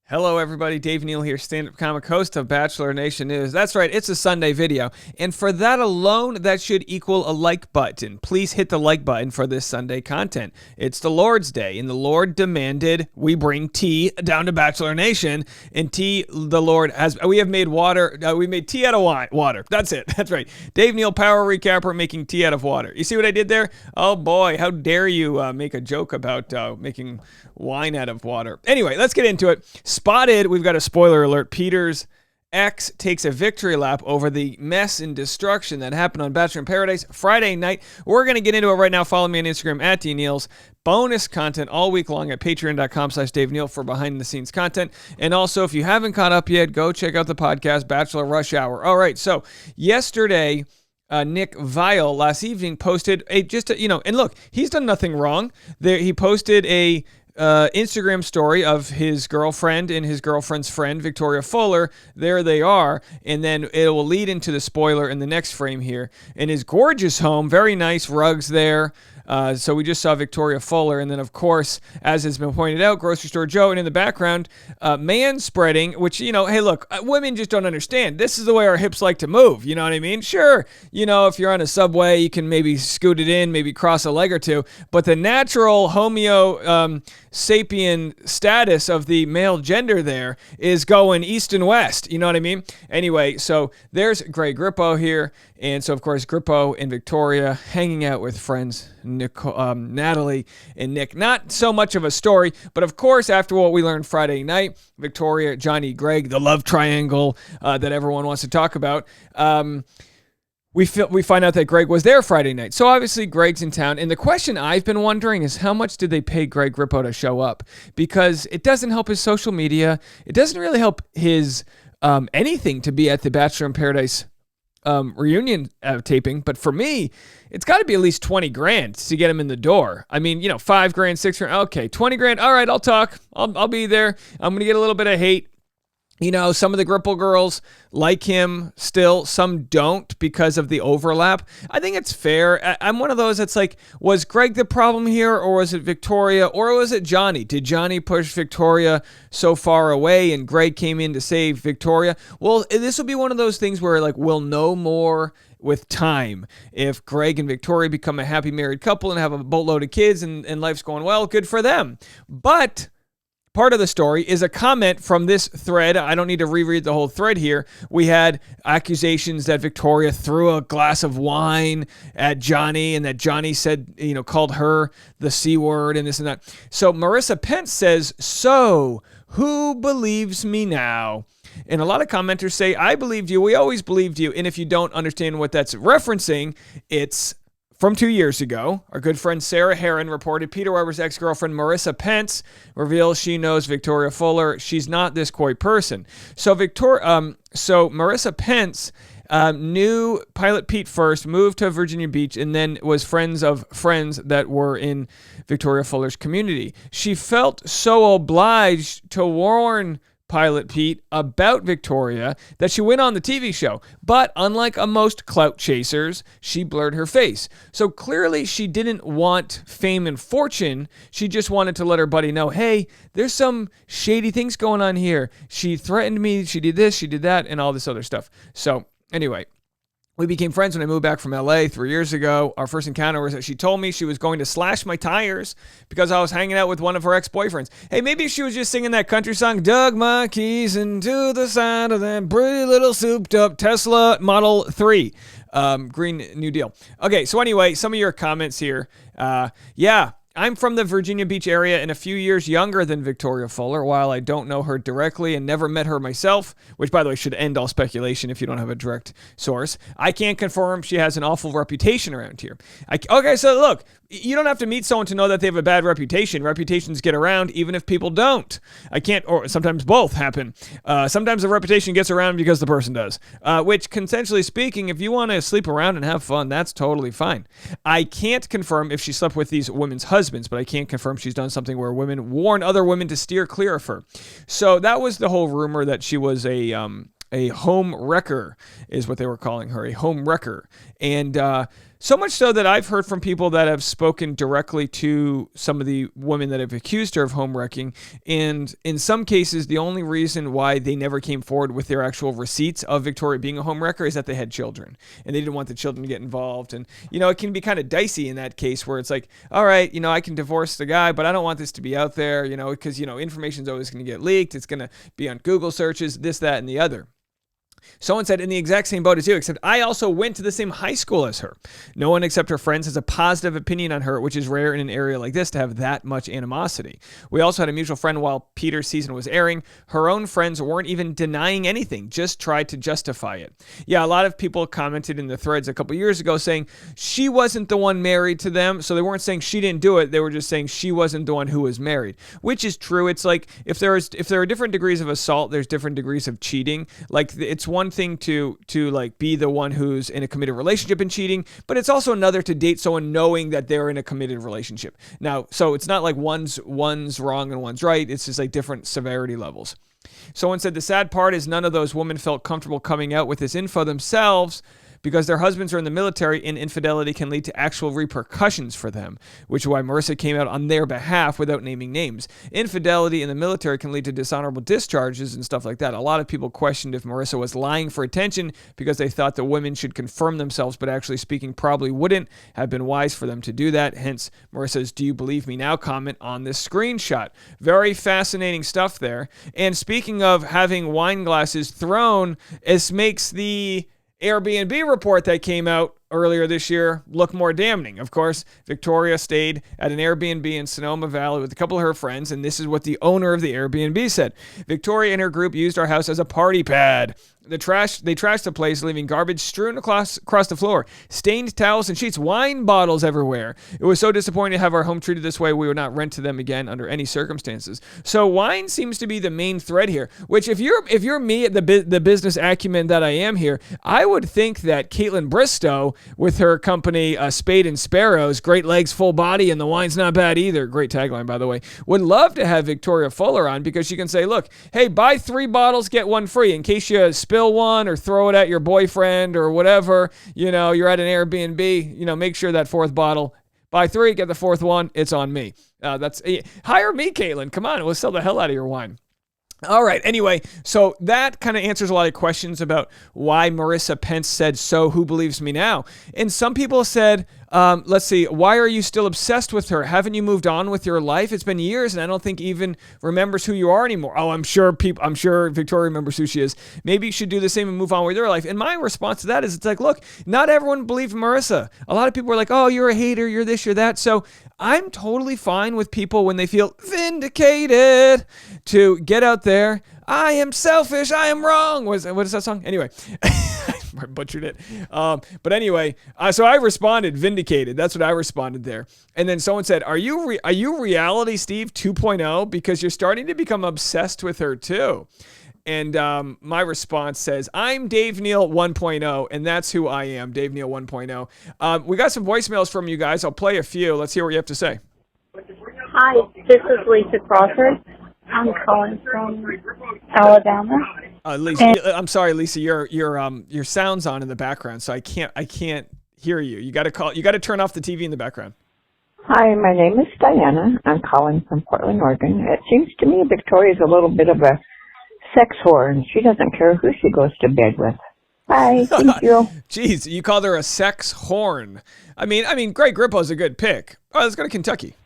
Hello, everybody. Dave Neal here, stand-up comic host of Bachelor Nation News. That's right, it's a Sunday video. And for that alone, that should equal a like button. Please hit the like button for this Sunday content. It's the Lord's Day, and the Lord demanded we bring tea down to Bachelor Nation. And tea, the Lord has, we have made water, we made tea out of water. That's it. That's right. Dave Neal, power recapper, making tea out of water. You see what I did there? Oh boy, how dare you make a joke about making wine out of water. Anyway, let's get into it. Spotted, we've got a spoiler alert. Peter's ex takes a victory lap over the mess and destruction that happened on Bachelor in Paradise Friday night. We're going to get into it right now. Follow me on Instagram at DNeals. Bonus content all week long at patreon.com/Dave Neal for behind the scenes content. And also, if you haven't caught up yet, go check out the podcast Bachelor Rush Hour. All right, so yesterday, Nick Vial last evening posted and look, he's done nothing wrong. He posted a Instagram story of his girlfriend and his girlfriend's friend, Victoria Fuller. There they are. And then it will lead into the spoiler in the next frame here. In his gorgeous home, very nice rugs there. So we just saw Victoria Fuller. And then, of course, as has been pointed out, Grocery Store Joe. And in the background, man spreading, which, hey, look, women just don't understand. This is the way our hips like to move. You know what I mean? Sure, if you're on a subway, you can maybe scoot it in, maybe cross a leg or two. But the natural Homo sapien status of the male gender there is going east and west. You know what I mean? Anyway, so there's Greg Grippo here. And so, of course, Grippo and Victoria hanging out with friends, Natalie and Nick. Not so much of a story, but of course, after what we learned Friday night, Victoria, Johnny, Greg, the love triangle that everyone wants to talk about, we find out that Greg was there Friday night. So obviously Greg's in town. And the question I've been wondering is how much did they pay Greg Grippo to show up? Because it doesn't help his social media. It doesn't really help his anything to be at the Bachelor in Paradise reunion taping. But for me, it's got to be at least 20 grand to get him in the door. I mean, 5 grand, 6 grand. Okay, 20 grand. All right, I'll talk. I'll be there. I'm going to get a little bit of hate. Some of the Grippo girls like him still. Some don't because of the overlap. I think it's fair. I'm one of those that's like, was Greg the problem here, or was it Victoria, or was it Johnny? Did Johnny push Victoria so far away and Greg came in to save Victoria? Well, this will be one of those things where we'll know more with time. If Greg and Victoria become a happy married couple and have a boatload of kids and life's going well, good for them. But part of the story is a comment from this thread. I don't need to reread the whole thread here. We had accusations that Victoria threw a glass of wine at Johnny and that Johnny said, called her the C word and this and that. So Marissa Pence says, so who believes me now? And a lot of commenters say, I believed you. We always believed you. And if you don't understand what that's referencing, it's from 2 years ago. Our good friend Sarah Heron reported Peter Weber's ex-girlfriend Marissa Pence reveals she knows Victoria Fuller. She's not this coy person. So Marissa Pence knew Pilot Pete first, moved to Virginia Beach, and then was friends of friends that were in Victoria Fuller's community. She felt so obliged to warn Pilot Pete about Victoria that she went on the TV show. But unlike most clout chasers, she blurred her face. So clearly she didn't want fame and fortune. She just wanted to let her buddy know, hey, there's some shady things going on here. She threatened me. She did this, she did that, and all this other stuff. So anyway, we became friends when I moved back from LA 3 years ago. Our first encounter was that she told me she was going to slash my tires because I was hanging out with one of her ex-boyfriends. Hey, maybe she was just singing that country song, dug my keys into the side of that pretty little souped-up Tesla Model 3. Green New Deal. Okay, so anyway, some of your comments here. I'm from the Virginia Beach area and a few years younger than Victoria Fuller. While I don't know her directly and never met her myself, which, by the way, should end all speculation if you don't have a direct source, I can't confirm she has an awful reputation around here. Okay, so look, you don't have to meet someone to know that they have a bad reputation. Reputations get around even if people don't. Or sometimes both happen. Sometimes the reputation gets around because the person does. Which, consensually speaking, if you want to sleep around and have fun, that's totally fine. I can't confirm if she slept with these women's husbands, but I can't confirm she's done something where women warn other women to steer clear of her. So that was the whole rumor that she was a home wrecker, is what they were calling her, a home wrecker. And So much so that I've heard from people that have spoken directly to some of the women that have accused her of home wrecking. And in some cases, the only reason why they never came forward with their actual receipts of Victoria being a home wrecker is that they had children and they didn't want the children to get involved. And, it can be kind of dicey in that case where it's like, all right, I can divorce the guy, but I don't want this to be out there, because, information is always going to get leaked. It's going to be on Google searches, this, that, and the other. Someone said, in the exact same boat as you, except I also went to the same high school as her. No one except her friends has a positive opinion on her, which is rare in an area like this to have that much animosity. We also had a mutual friend while Peter's season was airing. Her own friends weren't even denying anything, just tried to justify it. Yeah, a lot of people commented in the threads a couple years ago saying she wasn't the one married to them, so they weren't saying she didn't do it. They were just saying she wasn't the one who was married, which is true. It's like if there are different degrees of assault, there's different degrees of cheating. Like it's one thing to like be the one who's in a committed relationship and cheating, but it's also another to date someone knowing that they're in a committed relationship. Now, so it's not like one's wrong and one's right. It's just like different severity levels. Someone said the sad part is none of those women felt comfortable coming out with this info themselves because their husbands are in the military and infidelity can lead to actual repercussions for them, which is why Marissa came out on their behalf without naming names. Infidelity in the military can lead to dishonorable discharges and stuff like that. A lot of people questioned if Marissa was lying for attention because they thought the women should confirm themselves, but actually speaking probably wouldn't have been wise for them to do that. Hence, Marissa's "Do you believe me now?" comment on this screenshot. Very fascinating stuff there. And speaking of having wine glasses thrown, this makes the Airbnb report that came out earlier this year look more damning. Of course, Victoria stayed at an Airbnb in Sonoma Valley with a couple of her friends, and this is what the owner of the Airbnb said. Victoria and her group used our house as a party pad. They trashed the place, leaving garbage strewn across the floor, stained towels and sheets, wine bottles everywhere. It was so disappointing to have our home treated this way. We would not rent to them again under any circumstances. So wine seems to be the main thread here, which if you're me at the business acumen that I am here, I would think that Caitlin Bristow with her company Spade and Sparrows, great legs, full body, and the wine's not bad either. Great tagline, by the way. Would love to have Victoria Fuller on because she can say, look, hey, buy 3 bottles, get 1 free in case you spill one or throw it at your boyfriend or whatever, you're at an Airbnb, make sure that 4th bottle, buy 3, get the 4th one, it's on me. Hire me, Caitlin. Come on, we'll sell the hell out of your wine. All right. Anyway, so that kind of answers a lot of questions about why Marissa Pence said, so who believes me now? And some people said, let's see, why are you still obsessed with her? Haven't you moved on with your life? It's been years and I don't think even remembers who you are anymore. Oh, I'm sure Victoria remembers who she is. Maybe you should do the same and move on with your life. And my response to that is it's like, look, not everyone believed Marissa. A lot of people were like, oh, you're a hater, you're this, you're that. So I'm totally fine with people when they feel vindicated to get out there. I am selfish. I am wrong. What is that song? Anyway, I butchered it. But anyway, so I responded vindicated. That's what I responded there. And then someone said, are you Reality Steve 2.0? Because you're starting to become obsessed with her too. And my response says, I'm Dave Neal 1.0, and that's who I am, Dave Neal 1.0. We got some voicemails from you guys. I'll play a few. Let's hear what you have to say. Hi, this is Lisa Crawford. I'm calling from Alabama. Lisa, I'm sorry, Lisa. Your sound's on in the background, so I can't hear you. You got to turn off the TV in the background. Hi, my name is Diana. I'm calling from Portland, Oregon. It seems to me Victoria's a little bit of a sex whore, and she doesn't care who she goes to bed with. Bye. Thank you. Jeez, you called her a sex horn. I mean, Greg Grippo's a good pick. Oh, let's go to Kentucky.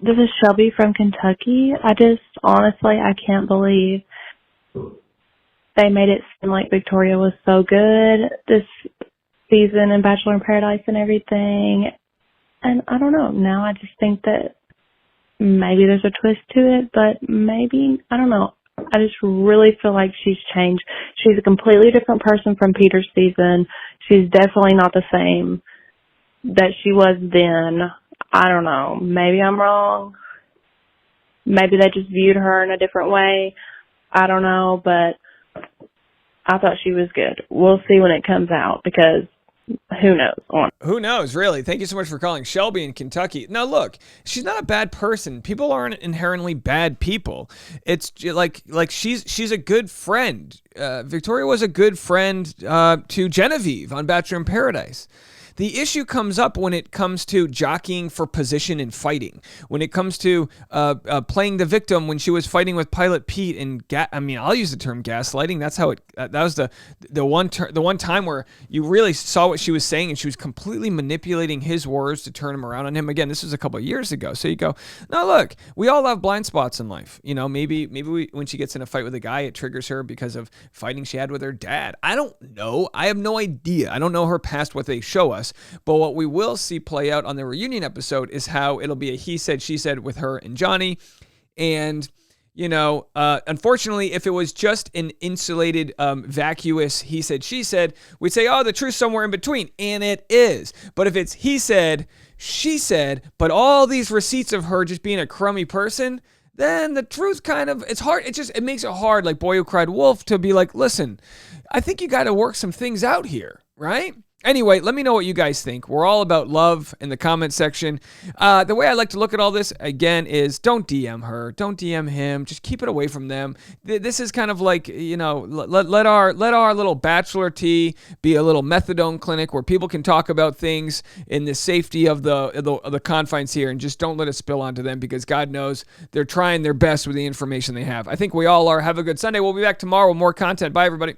This is Shelby from Kentucky. Honestly, I can't believe they made it seem like Victoria was so good this season in Bachelor in Paradise and everything. And I don't know. Now I just think that maybe there's a twist to it, but maybe, I don't know. I just really feel like she's changed. She's a completely different person from Peter's season. She's definitely not the same that she was then. I don't know. Maybe I'm wrong. Maybe they just viewed her in a different way. I don't know, but I thought she was good. We'll see when it comes out because who knows? Who knows, really? Thank you so much for calling. Shelby in Kentucky. Now, look, she's not a bad person. People aren't inherently bad people. It's like she's a good friend. Victoria was a good friend to Genevieve on Bachelor in Paradise. The issue comes up when it comes to jockeying for position in fighting. When it comes to playing the victim when she was fighting with Pilot Pete and I'll use the term gaslighting. That's how it. That was the one time where you really saw what she was saying, and she was completely manipulating his words to turn him around on him. Again, this was a couple of years ago. So you go, no, look, we all have blind spots in life. You know, maybe when she gets in a fight with a guy, it triggers her because of fighting she had with her dad. I don't know. I have no idea. I don't know her past, what they show us. But what we will see play out on the reunion episode is how it'll be a he said, she said with her and Johnny. And, you know, unfortunately, if it was just an insulated, vacuous he said, she said, we'd say, oh, the truth's somewhere in between. And it is. But if it's he said, she said, but all these receipts of her just being a crummy person, then the truth kind of, it's hard. It makes it hard, like Boy Who Cried Wolf, to be like, listen, I think you got to work some things out here, right? Anyway, let me know what you guys think. We're all about love in the comment section. The way I like to look at all this, again, is don't DM her. Don't DM him. Just keep it away from them. This is kind of like, you know, let our little bachelor tea be a little methadone clinic where people can talk about things in the safety of the confines here, and just don't let it spill onto them, because God knows they're trying their best with the information they have. I think we all are. Have a good Sunday. We'll be back tomorrow with more content. Bye, everybody.